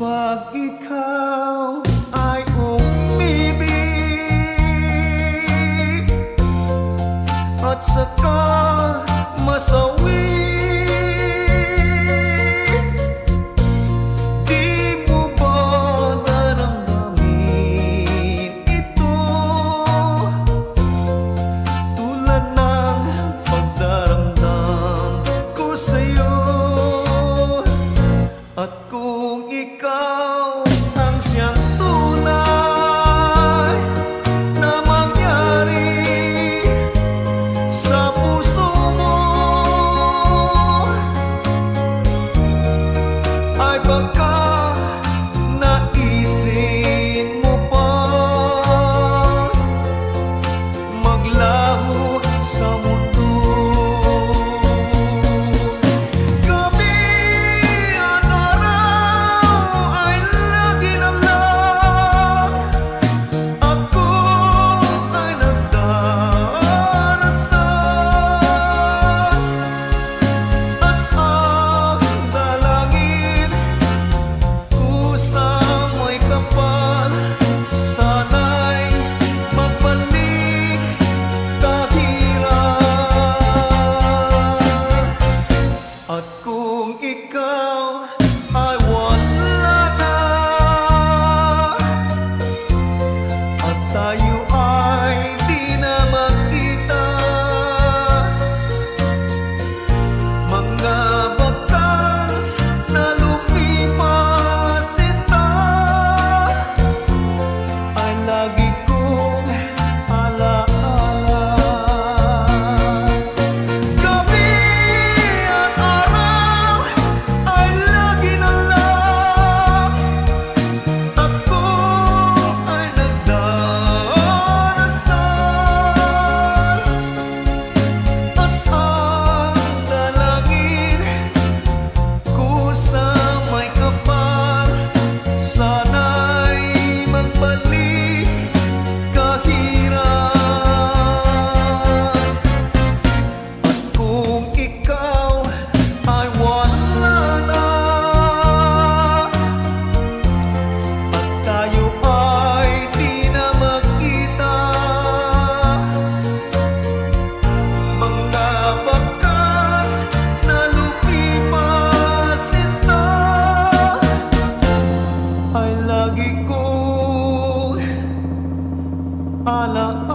Pag ikaw ay umibig at saka masawi, di mo ba daramdamin ito tulad ng pagdaramdam ko sa'yo? At kung ikaw ang siyang tunay na mangyari sa puso mo, ay baka naisin mo pa maglaho sa mundo. At kung ikaw ay wala na at tayo ay di na magkita, mga bakas na lumipas sinta ay lagi kong alaala. Lagi kong alaala.